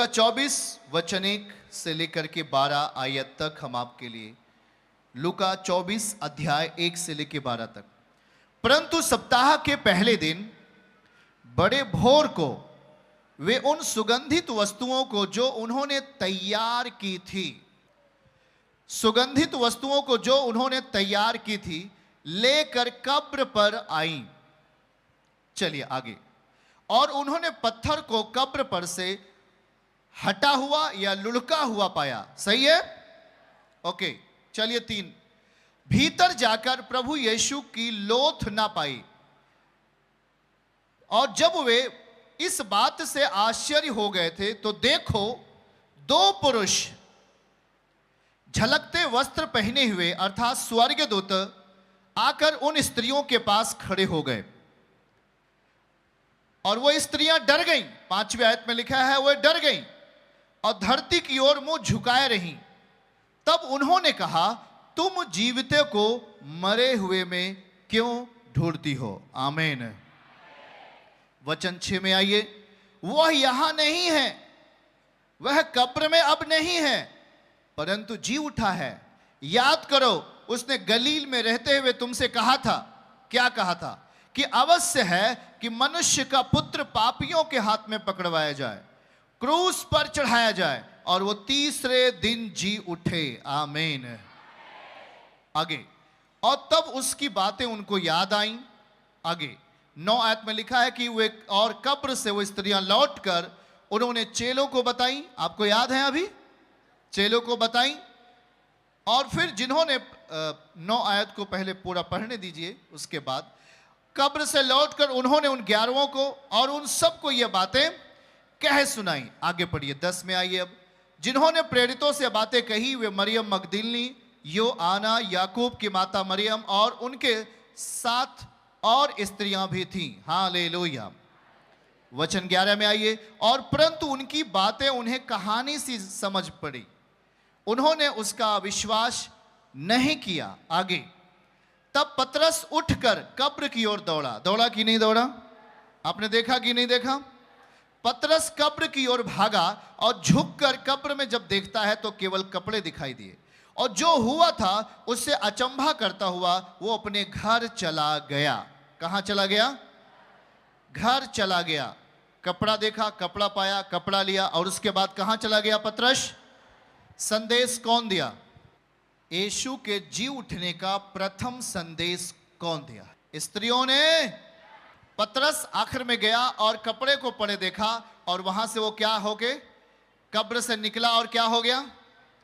लूका 24 वचन 1 से लेकर के 12 आयत तक हम आपके लिए लूका 24 अध्याय 1 से लेकर 12 तक। परंतु सप्ताह के पहले दिन बड़े भोर को वे उन सुगंधित वस्तुओं को जो उन्होंने तैयार की थी, सुगंधित वस्तुओं को जो उन्होंने तैयार की थी लेकर कब्र पर आई। चलिए आगे। और उन्होंने पत्थर को कब्र पर से हटा हुआ या लुढ़का हुआ पाया। सही है? ओके। चलिए 3, भीतर जाकर प्रभु यीशु की लोथ ना पाई। और जब वे इस बात से आश्चर्य हो गए थे तो देखो 2 पुरुष झलकते वस्त्र पहने हुए अर्थात स्वर्गदूत आकर उन स्त्रियों के पास खड़े हो गए और वो स्त्रियां डर गईं। 5वीं आयत में लिखा है वो डर गईं और धरती की ओर मुंह झुकाए रहीं। तब उन्होंने कहा, तुम जीविते को मरे हुए में क्यों ढूंढती हो? आमीन। वचन 6 में आइए। वह यहां नहीं है, वह कब्र में अब नहीं है, परंतु जी उठा है। याद करो, उसने गलील में रहते हुए तुमसे कहा था। क्या कहा था? कि अवश्य है कि मनुष्य का पुत्र पापियों के हाथ में पकड़वाया जाए, क्रूस पर चढ़ाया जाए और वो तीसरे दिन जी उठे। आमीन। आगे। और तब उसकी बातें उनको याद आईं। आगे 9 आयत में लिखा है कि वे और कब्र से वो स्त्रियां लौटकर उन्होंने चेलों को बताई। आपको याद है? अभी चेलों को बताई। और फिर जिन्होंने 9 आयत को पहले पूरा पढ़ने दीजिए। उसके बाद कब्र से लौटकर उन्होंने उन 11 को और उन सबको ये बातें कह सुनाई। आगे पढ़िए 10 में आइए। अब जिन्होंने प्रेरितों से बातें कही वे मरियम मगदलिनी, योआना, याकूब की माता मरियम और उनके साथ और स्त्रियां भी थीं। हालेलुया। वचन 11 में आइए। और परंतु उनकी बातें उन्हें कहानी सी समझ पड़ी, उन्होंने उसका विश्वास नहीं किया। आगे। तब पतरस उठकर कब्र की ओर दौड़ा। दौड़ा कि नहीं दौड़ा? आपने देखा कि नहीं देखा? पतरस कब्र की ओर भागा और झुककर कब्र में जब देखता है तो केवल कपड़े दिखाई दिए और जो हुआ था उससे अचंभा करता हुआ वो अपने घर चला गया। कहां चला गया? घर चला गया। कपड़ा देखा, कपड़ा पाया, कपड़ा लिया और उसके बाद कहां चला गया पतरस? संदेश कौन दिया? यीशु के जी उठने का प्रथम संदेश कौन दिया? स्त्रियों ने। पतरस आखिर में गया और कपड़े को पड़े देखा और वहां से वो क्या हो गए? कब्र से निकला और क्या हो गया?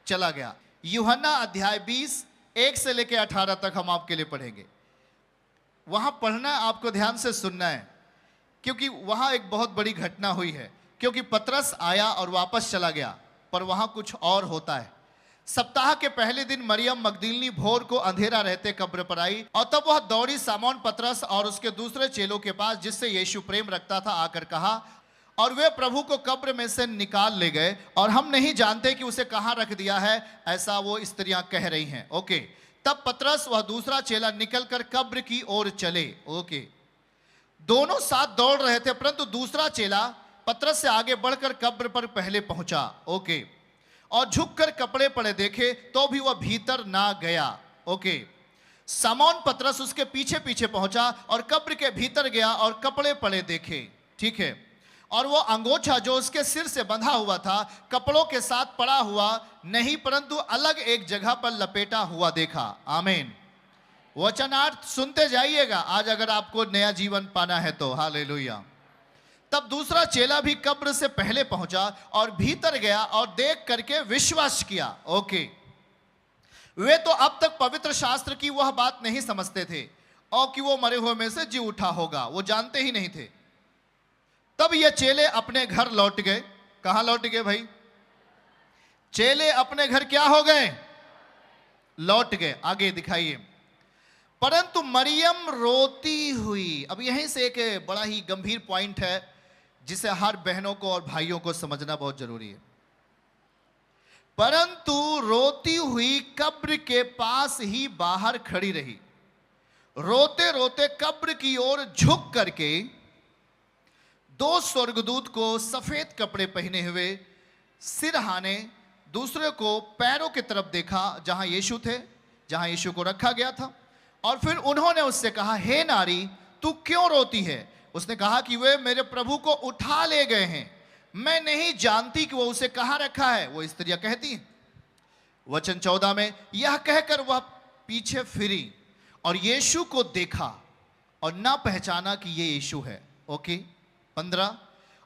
चला गया। यूहन्ना अध्याय 20 1 से लेकर 18 तक हम आपके लिए पढ़ेंगे। वहां पढ़ना आपको ध्यान से सुनना है क्योंकि वहां एक बहुत बड़ी घटना हुई है। क्योंकि पतरस आया और वापस चला गया, पर वहां कुछ और होता है। सप्ताह के पहले दिन मरियम मगदलिनी भोर को अंधेरा रहते कब्र पर आई और तब वह दौड़ी सामौन पतरस और उसके दूसरे चेलों के पास जिससे यीशु प्रेम रखता था, आकर कहा, और वे प्रभु को कब्र में से निकाल ले गए और हम नहीं जानते कि उसे कहां रख दिया है, ऐसा वो स्त्रियां कह रही हैं। ओके। तब पतरस वह दूसरा चेला निकलकर कब्र की ओर चले। ओके। दोनों साथ दौड़ रहे थे, परंतु दूसरा चेला पतरस से आगे बढ़कर कब्र पर पहले पहुंचा। ओके। और झुककर कपड़े पड़े देखे तो भी वह भीतर ना गया। ओके। सामौन पतरस उसके पीछे पीछे पहुंचा और कब्र के भीतर गया और कपड़े पड़े देखे। ठीक है। और वो अंगोछा जो उसके सिर से बंधा हुआ था कपड़ों के साथ पड़ा हुआ नहीं, परंतु अलग एक जगह पर लपेटा हुआ देखा। आमीन। वचनार्थ सुनते जाइएगा आज अगर आपको नया जीवन पाना है तो। हालेलुया। तब दूसरा चेला भी कब्र से पहले पहुंचा और भीतर गया और देख करके विश्वास किया। ओके। वे तो अब तक पवित्र शास्त्र की वह बात नहीं समझते थे और कि वो मरे हुए में से जी उठा होगा, वो जानते ही नहीं थे। तब ये चेले अपने घर लौट गए। कहां लौट गए भाई? चेले अपने घर क्या हो गए? लौट गए। आगे दिखाइए। परंतु मरियम रोती हुई। अब यहीं से एक बड़ा ही गंभीर पॉइंट है जिसे हर बहनों को और भाइयों को समझना बहुत जरूरी है। परंतु रोती हुई कब्र के पास ही बाहर खड़ी रही। रोते रोते कब्र की ओर झुक करके 2 स्वर्गदूत को सफेद कपड़े पहने हुए सिरहाने दूसरे को पैरों की तरफ देखा जहां यीशु थे, जहां यीशु को रखा गया था, और फिर उन्होंने उससे कहा, हे नारी, तू क्यों रोती है? उसने कहा कि वे मेरे प्रभु को उठा ले गए हैं, मैं नहीं जानती कि वो उसे कहां रखा है। वो स्त्रियां कहती हैं। वचन 14 में, यह कहकर वह पीछे फिरी और यीशु को देखा और ना पहचाना कि ये यीशु है। ओके। 15,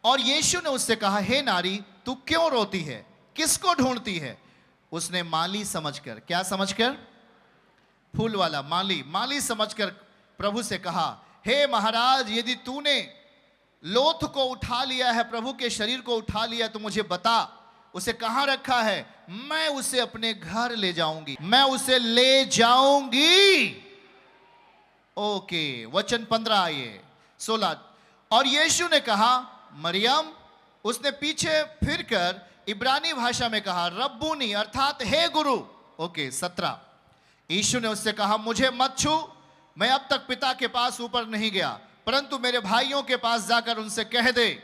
और यीशु ने उससे कहा, हे नारी, तू क्यों रोती है? किसको ढूंढती है? उसने माली समझकर, क्या समझकर? फूल वाला माली समझकर प्रभु से कहा, हे महाराज, यदि तूने लोथ को उठा लिया है, प्रभु के शरीर को उठा लिया, तो मुझे बता उसे कहां रखा है, मैं उसे अपने घर ले जाऊंगी, मैं उसे ले जाऊंगी। ओके। वचन 15 आइए 16, और यीशु ने कहा, मरियम। उसने पीछे फिरकर इब्रानी भाषा में कहा, रब्बूनी, अर्थात हे गुरु। ओके। 17, यीशु ने उससे कहा, मुझे मत छू, मैं अब तक पिता के पास ऊपर नहीं गया, परंतु मेरे भाइयों के पास जाकर उनसे कह दे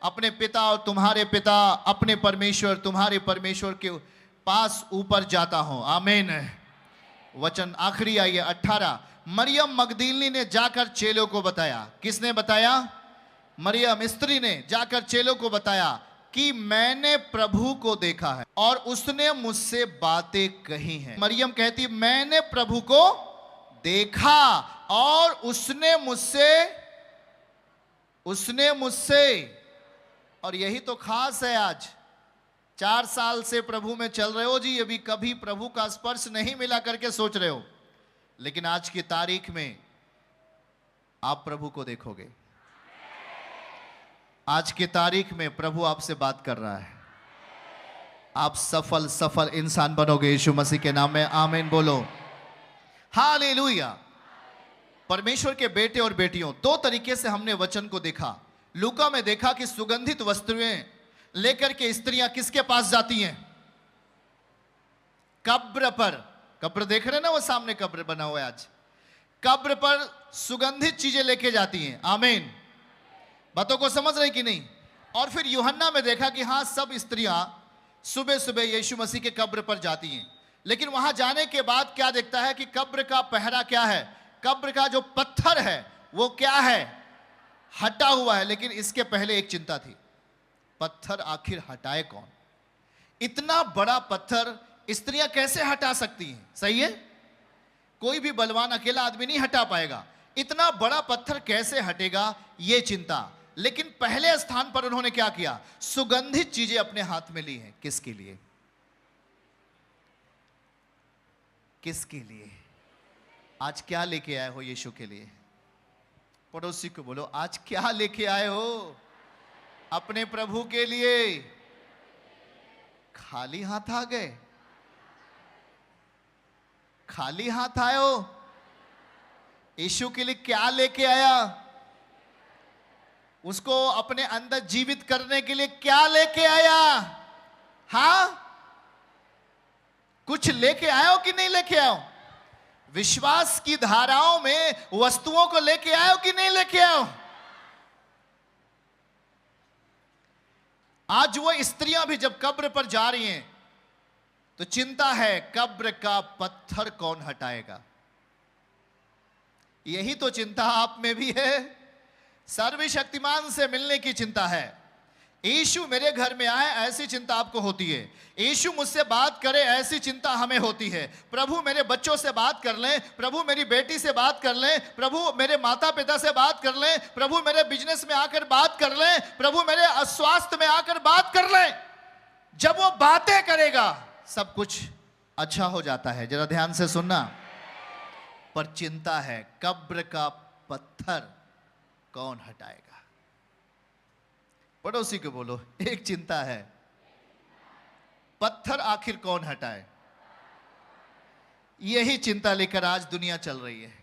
अपने पिता और तुम्हारे पिता, अपने परमेश्वर तुम्हारे परमेश्वर के पास ऊपर जाता हूं। आमीन। वचन आखिरी आइए 18, मरियम मगदलीनी ने जाकर चेलों को बताया। किसने बताया? मरियम स्त्री ने जाकर चेलों को बताया कि मैंने प्रभु को देखा है और उसने मुझसे बातें कही हैं। मरियम कहती, मैंने प्रभु को देखा और उसने मुझसे, और यही तो खास है। आज 4 साल से प्रभु में चल रहे हो जी, अभी कभी प्रभु का स्पर्श नहीं मिला करके सोच रहे हो, लेकिन आज की तारीख में आप प्रभु को देखोगे। आज की तारीख में प्रभु आपसे बात कर रहा है। आप सफल इंसान बनोगे यीशु मसीह के नाम में। आमीन बोलो। हालेलुया। परमेश्वर के बेटे और बेटियों, 2 तरीके से हमने वचन को देखा। लूका में देखा कि सुगंधित वस्तुएं लेकर के स्त्रियां किसके पास जाती हैं? कब्र पर। कब्र देख रहे हैं ना, वो सामने कब्र बना हुआ है आज। कब्र पर सुगंधित चीजें लेके जाती हैं। आमीन। बातों को समझ रहे कि नहीं? और फिर यूहन्ना में देखा कि हाँ, सब स्त्रियां सुबह सुबह यीशु मसीह के कब्र पर जाती हैं, लेकिन वहां जाने के बाद क्या देखता है कि कब्र का पहरा क्या है, कब्र का जो पत्थर है वो क्या है? हटा हुआ है। लेकिन इसके पहले एक चिंता थी, पत्थर आखिर हटाए कौन? इतना बड़ा पत्थर स्त्रियां कैसे हटा सकती हैं? सही है, कोई भी बलवान अकेला आदमी नहीं हटा पाएगा। इतना बड़ा पत्थर कैसे हटेगा, ये चिंता। लेकिन पहले स्थान पर उन्होंने क्या किया? सुगंधित चीजें अपने हाथ में ली हैं। किसके लिए? किसके लिए? आज क्या लेके आए हो यीशु के लिए? पड़ोसी को बोलो, आज क्या लेके आए हो अपने प्रभु के लिए? खाली हाथ आ गए? खाली हाथ आए हो? यीशु के लिए क्या लेके आया? उसको अपने अंदर जीवित करने के लिए क्या लेके आया? हां, कुछ लेके आए हो कि नहीं लेके आए हो? विश्वास की धाराओं में वस्तुओं को लेके आए हो कि नहीं लेके आए हो? आज वो स्त्रियां भी जब कब्र पर जा रही हैं तो चिंता है, कब्र का पत्थर कौन हटाएगा? यही तो चिंता आप में भी है। सर्वशक्तिमान से मिलने की चिंता है। यीशु मेरे घर में आए, ऐसी चिंता आपको होती है। यीशु मुझसे बात करे, ऐसी चिंता हमें होती है। प्रभु मेरे बच्चों से बात कर लें, प्रभु मेरी बेटी से बात कर लें, प्रभु मेरे माता पिता से बात कर लें, प्रभु मेरे बिजनेस में आकर बात कर लें, प्रभु मेरे स्वास्थ्य में आकर बात कर लें। जब वो बातें करेगा सब कुछ अच्छा हो जाता है। जरा ध्यान से सुनना। पर चिंता है, कब्र का पत्थर कौन हटाएगा? पड़ोसी को बोलो, एक चिंता है, पत्थर आखिर कौन हटाए? यही चिंता लेकर आज दुनिया चल रही है।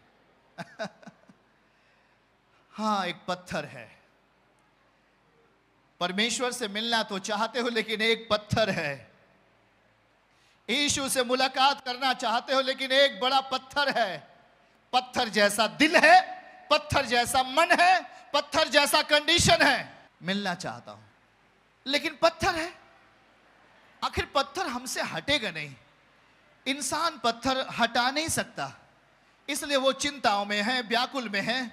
हाँ, एक पत्थर है। परमेश्वर से मिलना तो चाहते हो, लेकिन एक पत्थर है। यीशु से मुलाकात करना चाहते हो, लेकिन एक बड़ा पत्थर है। पत्थर जैसा दिल है, पत्थर जैसा मन है, पत्थर जैसा कंडीशन है। मिलना चाहता हूं, लेकिन पत्थर है, आखिर पत्थर हमसे हटेगा नहीं, इंसान पत्थर हटा नहीं सकता, इसलिए वो चिंताओं में है, व्याकुल में है,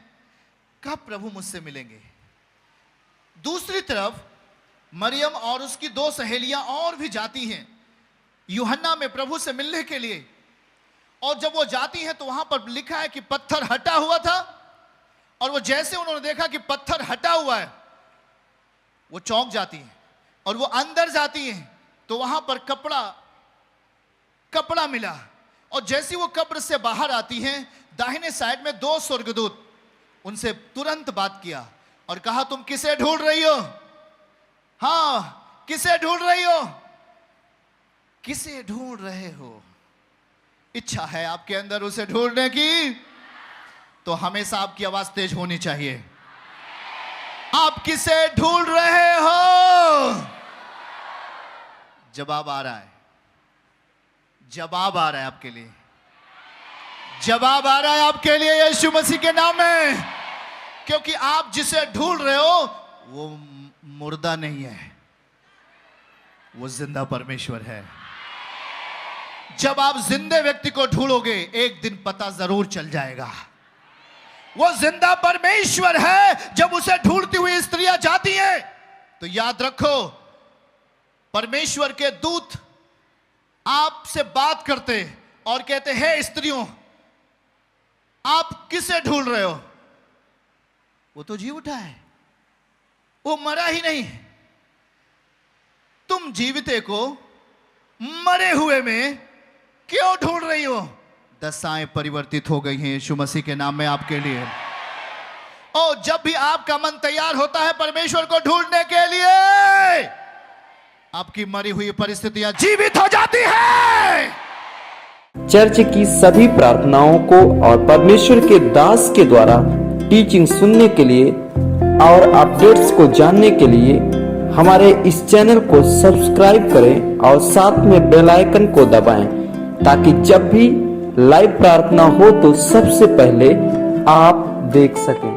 कब प्रभु मुझसे मिलेंगे। दूसरी तरफ मरियम और उसकी 2 सहेलियां और भी जाती हैं यूहन्ना में प्रभु से मिलने के लिए, और जब वो जाती हैं तो वहां पर लिखा है कि पत्थर हटा हुआ था, और वो जैसे उन्होंने देखा कि पत्थर हटा हुआ है, वो चौंक जाती हैं, और वो अंदर जाती हैं तो वहां पर कपड़ा मिला, और जैसी वो कब्र से बाहर आती हैं, दाहिने साइड में 2 स्वर्गदूत उनसे तुरंत बात किया और कहा, तुम किसे ढूंढ रही हो? हाँ, किसे ढूंढ रही हो? किसे ढूंढ रहे हो? इच्छा है आपके अंदर उसे ढूंढने की, तो हमेशा आपकी आवाज तेज होनी चाहिए। आप किसे ढूंढ रहे हो? जवाब आ रहा है, जवाब आ रहा है आपके लिए, जवाब आ रहा है आपके लिए यीशु मसीह के नाम में, क्योंकि आप जिसे ढूंढ रहे हो वो मुर्दा नहीं है, वो जिंदा परमेश्वर है। जब आप जिंदे व्यक्ति को ढूंढोगे एक दिन पता जरूर चल जाएगा, वो जिंदा परमेश्वर है। जब उसे ढूंढती हुई स्त्रियां जाती हैं तो याद रखो, परमेश्वर के दूत आपसे बात करते और कहते, हे स्त्रियों, आप किसे ढूंढ रहे हो? वो तो जी उठा है, वो मरा ही नहीं। तुम जीविते को मरे हुए में क्यों ढूंढ रही हो? दशाएं परिवर्तित हो गई हैं यीशु मसीह के नाम में आपके लिए। और जब भी आपका मन तैयार होता है परमेश्वर को ढूंढने के लिए, आपकी मरी हुई परिस्थितियां जीवित हो जाती है। चर्च की सभी प्रार्थनाओं को और परमेश्वर के दास के द्वारा टीचिंग सुनने के लिए और अपडेट्स को जानने के लिए हमारे इस चैनल को सब्सक्राइब करें और साथ में बेल आइकन को दबाएं, ताकि जब भी लाइव प्रार्थना हो तो सबसे पहले आप देख सकें।